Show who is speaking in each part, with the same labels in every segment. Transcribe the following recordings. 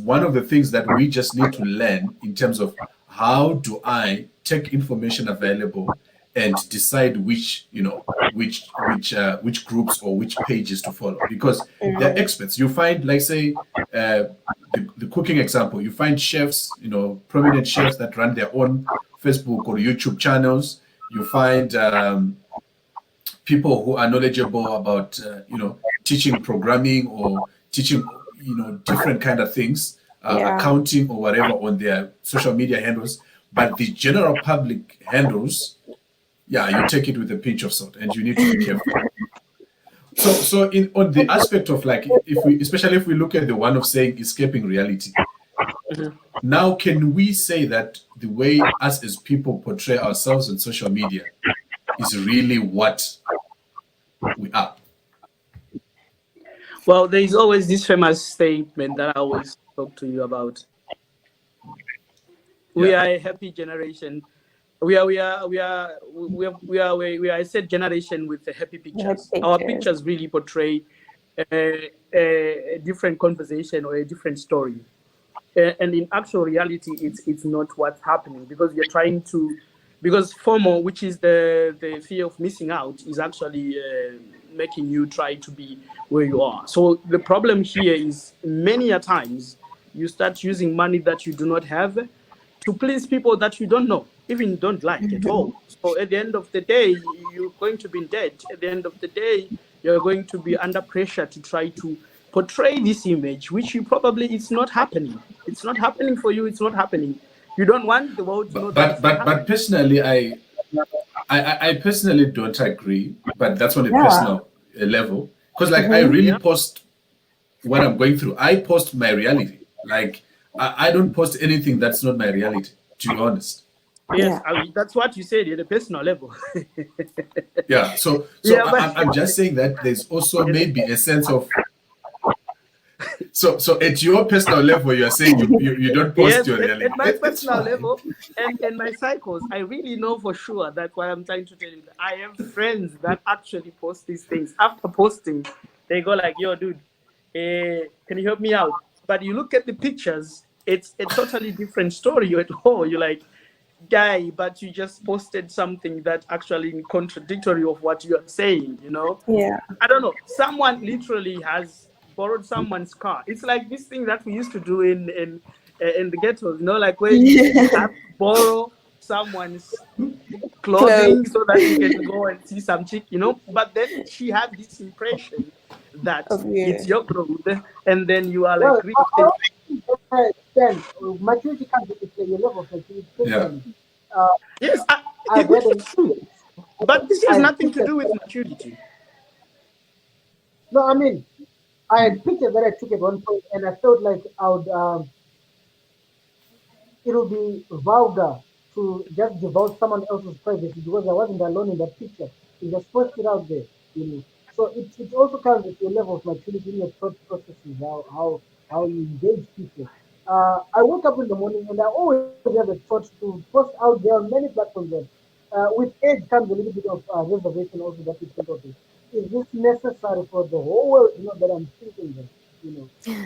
Speaker 1: one of the things that we just need to learn in terms of how do I take information available and decide which, which groups or which pages to follow, because they're experts. You find, like, say, the cooking example, you find chefs, prominent chefs that run their own Facebook or YouTube channels. You find people who are knowledgeable about, teaching programming or teaching, different kind of things, accounting or whatever on their social media handles. But the general public handles, you take it with a pinch of salt, and you need to be careful. So on the aspect of, like, especially if we look at the one of saying escaping reality, now can we say that the way us as people portray ourselves on social media is really what we are?
Speaker 2: Well, there is always this famous statement that I always talk to you about. We are a happy generation. We are a set generation with the happy pictures. Our pictures really portray a different conversation or a different story. And in actual reality, it's not what's happening, because you're trying to, because FOMO, which is the fear of missing out, is actually making you try to be where you are. So the problem here is, many a times you start using money that you do not have to please people that you don't know, even don't like at all. So at the end of the day, you're going to be in debt. At the end of the day, you're going to be under pressure to try to portray this image, which you probably, it's not happening. It's not happening for you. It's not happening. You don't want the world to know that.
Speaker 1: But personally, I personally don't agree. But that's on a personal level, because, like, I really post what I'm going through. I post my reality. Like, I don't post anything that's not my reality, to be honest.
Speaker 2: Yes, I mean, that's what you said at a personal level.
Speaker 1: So I'm just saying that there's also maybe a sense of, so at your personal level, you're saying you don't post your reality.
Speaker 2: At my personal level and my cycles, I really know for sure. That's why I'm trying to tell you that I have friends that actually post these things. After posting, they go like, "Yo, dude, can you help me out?" But you look at the pictures, it's a totally different story at all. You're like, guy, but you just posted something that actually contradictory of what you are saying, I don't know. Someone literally has borrowed someone's car. It's like this thing that we used to do in the ghettos, like where you have to borrow someone's clothing so that you can go and see some chick, But then she had this impression that it's your clothes, and then you are like,
Speaker 3: then maturity comes with your level of maturity.
Speaker 2: Yes, but this has nothing to do with maturity.
Speaker 3: No, I mean, I had pictures that I took at one point, and I felt like I would, it would be vulgar to just divulge someone else's privacy, because I wasn't alone in that picture. You just post it out there, So it also comes with your level of maturity in your thought processes, how you engage people. I wake up in the morning and I always have a thought to post out there on many platforms that with age comes a little bit of reservation also that you think of it. Is this necessary for the whole world to know that I'm thinking this?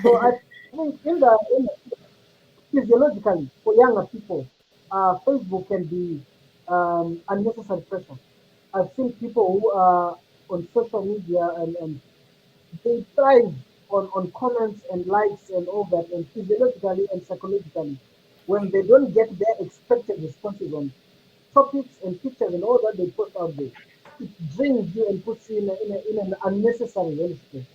Speaker 3: So I think in the physiologically for younger people, Facebook can be unnecessary pressure. I've seen people who are on social media and they thrive on comments and likes and all that, and physiologically and psychologically, when they don't get their expected responses on topics and pictures and all that they post out there, it drains you and puts you in an unnecessary relationship.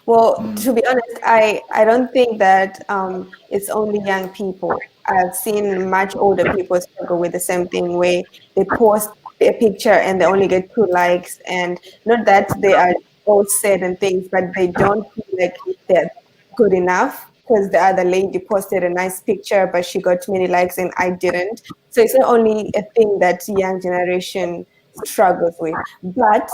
Speaker 4: Well, to be honest, I don't think that it's only young people. I've seen much older people struggle with the same thing, where they post a picture and they only get 2 likes, and not that they are all sad and things, but they don't feel like they're good enough, because the other lady posted a nice picture, but she got many likes and I didn't. So it's not only a thing that young generation struggles with, but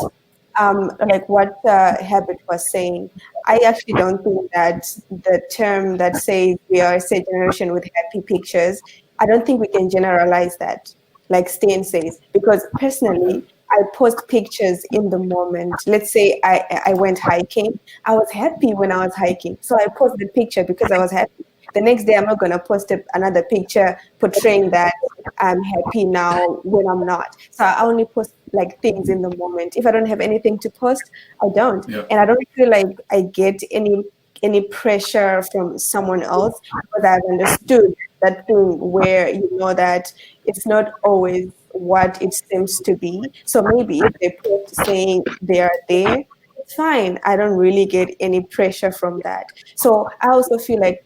Speaker 4: like what Herbert was saying, I actually don't think that the term that says we are a sad generation with happy pictures, I don't think we can generalize that, like Stan says, because personally, I post pictures in the moment. Let's say I went hiking. I was happy when I was hiking. So I posted the picture because I was happy. The next day, I'm not going to post another picture portraying that I'm happy now when I'm not. So I only post like things in the moment. If I don't have anything to post, I don't.
Speaker 1: Yeah.
Speaker 4: And I don't feel like I get any pressure from someone else because I've understood that thing where you know that it's not always what it seems to be. So maybe if they post saying they are there, it's fine. I don't really get any pressure from that. So I also feel like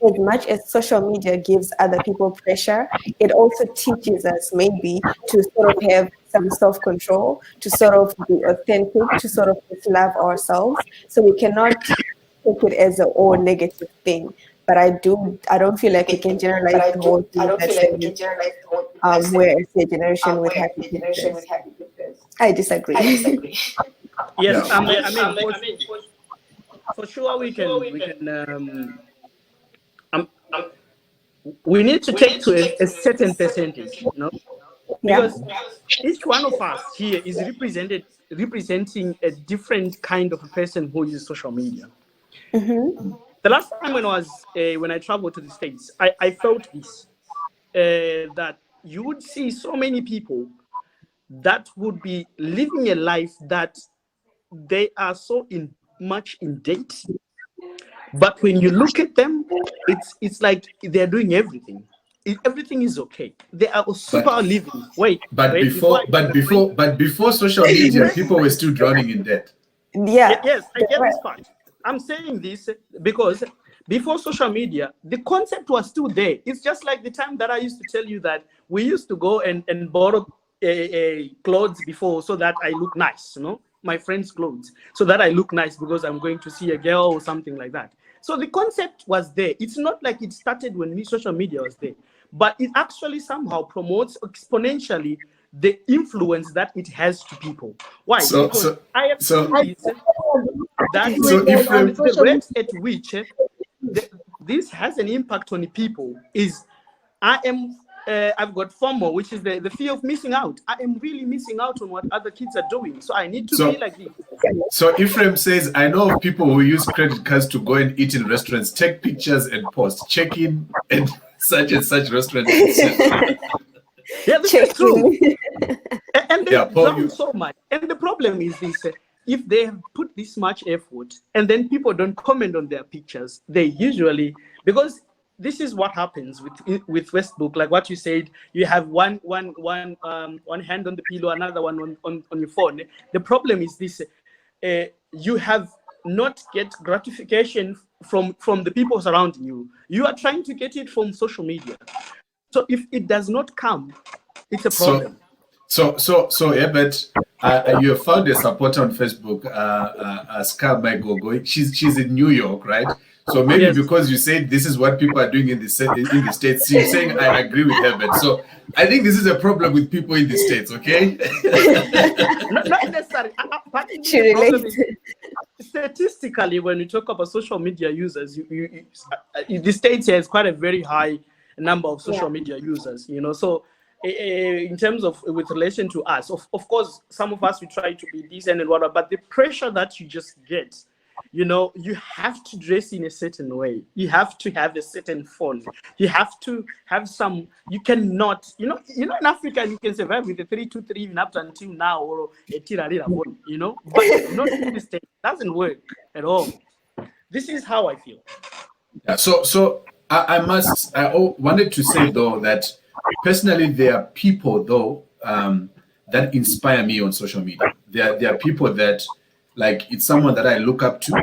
Speaker 4: as much as social media gives other people pressure, it also teaches us maybe to sort of have some self-control, to sort of be authentic, to sort of just love ourselves. So we cannot take it as an all negative thing. But I don't feel like we can generalize the whole thing that says we're a generation with happy pictures. I disagree.
Speaker 2: Yes, I mean, for sure we can we need to take to a certain percentage, you know, because each one of us here is representing a different kind of a person who uses social media.
Speaker 4: Mm-hmm.
Speaker 2: The last time when I traveled to the States, I felt this that you would see so many people that would be living a life that they are so much in date. But when you look at them, it's like they're doing everything. Everything is okay. They are super living.
Speaker 1: Before social media, people were still drowning in debt.
Speaker 4: Yeah.
Speaker 2: Yes, I get this part. I'm saying this because before social media, the concept was still there. It's just like the time that I used to tell you that we used to go and borrow clothes before so that I look nice, you know, my friends' clothes, so that I look nice because I'm going to see a girl or something like that. So the concept was there. It's not like it started when social media was there, but it actually somehow promotes exponentially the influence that it has to people. Why? Because I have seen this, that the rate at which this has an impact on people is I've got FOMO, which is the fear of missing out. I am really missing out on what other kids are doing. So I need to be like this.
Speaker 1: So Ephraim says, I know of people who use credit cards to go and eat in restaurants, take pictures and post, check in and such restaurant.
Speaker 2: Yeah, this is true. And they drown so much. And the problem is this, if they have put this much effort and then people don't comment on their pictures, they usually, because this is what happens with Facebook, like what you said, you have one hand on the pillow, another one on your phone. The problem is this, you have not get gratification from the people surrounding you. You are trying to get it from social media. So if it does not come, it's a problem.
Speaker 1: So Ebert, you have found a supporter on Facebook, Scar Michael. She's in New York, right? So maybe because you said this is what people are doing in the States, you're saying I agree with Herbert. So I think this is a problem with people in the States, okay?
Speaker 2: Not necessarily. Statistically, when you talk about social media users, the States has quite a very high number of social media users, you know. So in terms of with relation to us, of course, some of us, we try to be decent and whatever, but the pressure that you just get, you know, you have to dress in a certain way. You have to have a certain phone. You have to have some, you cannot, you know, in Africa, you can survive with a 323 even up until now, or a tirarira phone, you know, but not in the States. It doesn't work at all. This is how I feel.
Speaker 1: Yeah, so I wanted to say, though, that personally, there are people, though, that inspire me on social media. There are people that, like, it's someone that I look up to,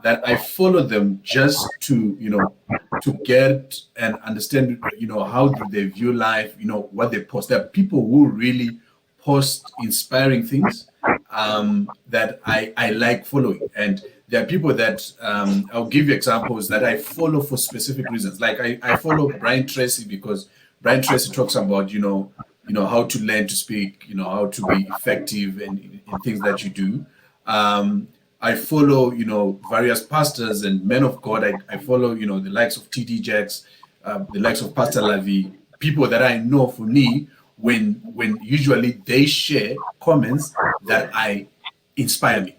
Speaker 1: that I follow them just to, you know, to get and understand, you know, how do they view life, you know, what they post. There are people who really post inspiring things that I like following. And there are people that I'll give you examples that I follow for specific reasons. Like I follow Brian Tracy because Brian Tracy talks about, you know, how to learn to speak, you know, how to be effective in things that you do. I follow, you know, various pastors and men of God. I follow, you know, the likes of T.D. Jakes, the likes of Pastor Lavi, people that I know for me when usually they share comments that I inspire me.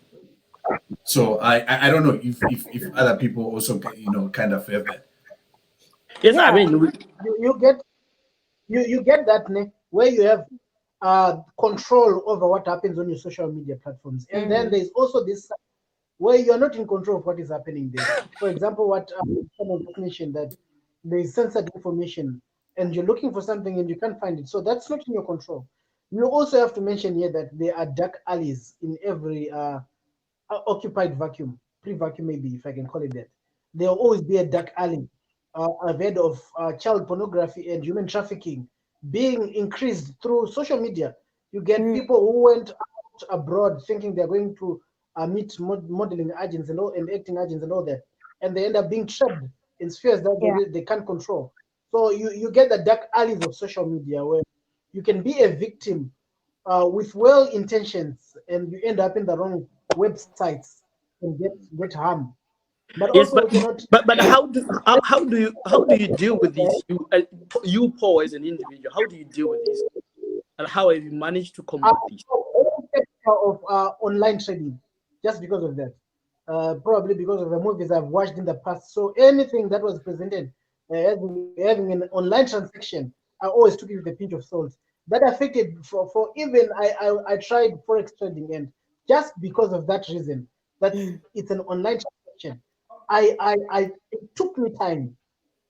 Speaker 1: So I don't know if other people also kind of have that.
Speaker 2: Yes, I
Speaker 3: Yeah,
Speaker 2: mean,
Speaker 3: you get that where you have control over what happens on your social media platforms, and then there's also this where you're not in control of what is happening there. For example, what someone just mentioned, that there is censored information and you're looking for something and you can't find it, so that's not in your control. You also have to mention here that there are dark alleys in every occupied vacuum, pre-vacuum maybe, if I can call it that. There will always be a dark alley. I've heard of child pornography and human trafficking being increased through social media. You get people who went out abroad thinking they're going to meet modeling agents and all, and acting agents and all that, and they end up being trapped in spheres that they can't control. So you get the dark alleys of social media where you can be a victim with well intentions, and you end up in the wrong websites and get harmed. But
Speaker 2: yes,
Speaker 3: also we cannot.
Speaker 2: but how do you deal with this? You Paul, as an individual, how do you deal with this, and how have you managed to combat this?
Speaker 3: Of online trading, just because of that. Probably because of the movies I've watched in the past. So anything that was presented having an online transaction, I always took it with a pinch of salt. That affected for even I tried forex trading, and just because of that reason, that it's an online transaction, it took me time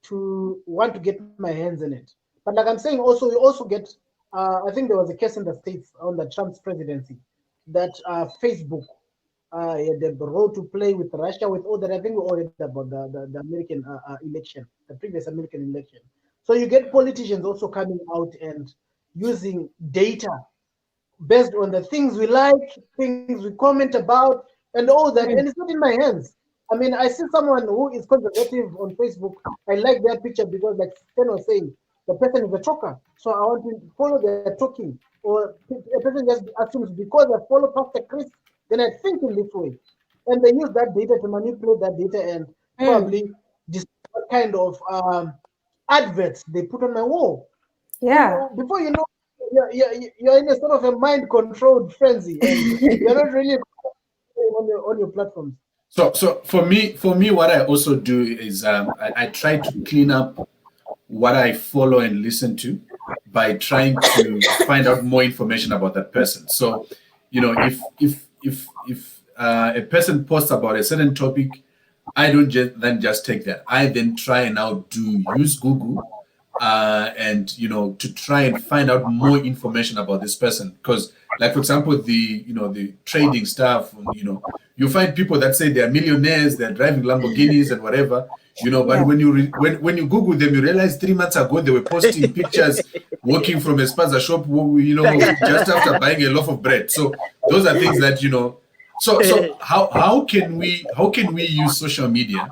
Speaker 3: to want to get my hands in it. But like I'm saying, also you also get. I think there was a case in the States under Trump's presidency that Facebook had the role to play with Russia, with all that. I think we all read about the American election, the previous American election. So you get politicians also coming out and using data based on the things we like, things we comment about, and all that. And it's not in my hands. I mean, I see someone who is conservative on Facebook. I like their picture because, like Ken was saying, the person is a talker. So I want to follow their talking. Or a person just assumes because I follow Pastor Chris, then I think in this way. And they use that data to manipulate that data and probably decide what kind of adverts they put on my wall.
Speaker 4: Yeah.
Speaker 3: And before you know, you're in a sort of a mind-controlled frenzy, and you're not really on your platforms.
Speaker 1: So for me, what I also do is I try to clean up what I follow and listen to by trying to find out more information about that person. So, if a person posts about a certain topic, I don't just take that. I then try and now use Google and to try and find out more information about this person, because like for example the trading stuff, you find people that say they're millionaires, they're driving Lamborghinis and whatever, but when you when you Google them, you realize 3 months ago they were posting pictures walking from a spaza shop, just after buying a loaf of bread. So those are things that so how can we use social media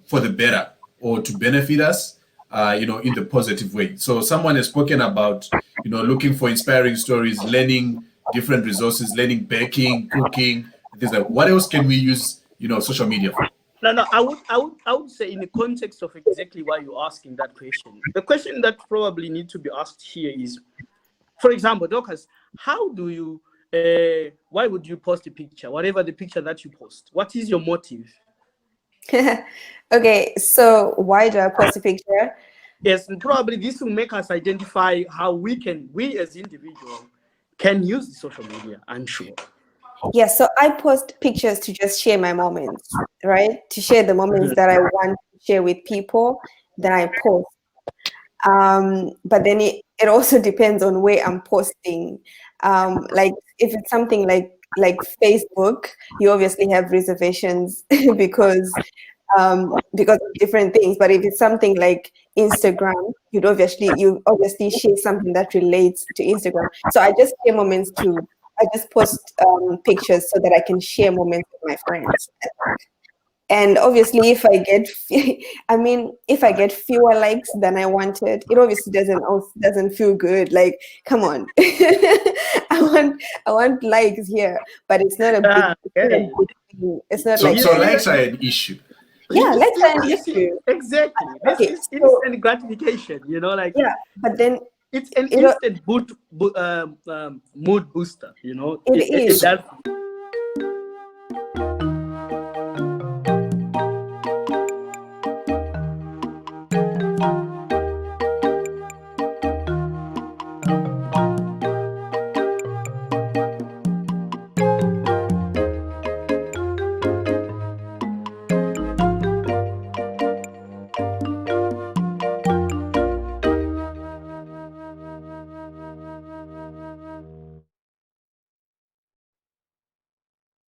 Speaker 1: for the better, or to benefit us in the positive way. So someone has spoken about, looking for inspiring stories, learning different resources, learning baking, cooking, things like. What else can we use, social media for?
Speaker 2: No, I would say in the context of exactly why you're asking that question. The question that probably need to be asked here is, for example, Dorcas, how do you, why would you post a picture, whatever the picture that you post? What is your motive?
Speaker 4: Okay, so why do I post a picture?
Speaker 2: Yes, and probably this will make us identify how we as individuals can use the social media, I'm sure.
Speaker 4: Yeah, so I post pictures to just share my moments, right? To share the moments that I want to share with people, then I post. But then it also depends on where I'm posting. Like if it's something like Facebook, you obviously have reservations because of different things. But if it's something like Instagram, you obviously share something that relates to Instagram. So I just share moments I just post pictures so that I can share moments with my friends. And obviously, if I get fewer likes than I wanted, it obviously doesn't feel good. Like, come on, I want likes here, but it's not a big thing. It's not like
Speaker 1: so likes are an issue.
Speaker 4: Yeah, likes are an issue.
Speaker 2: Exactly. This is instant gratification.
Speaker 4: Yeah, but then
Speaker 2: It's an instant mood booster, you know.
Speaker 4: It is.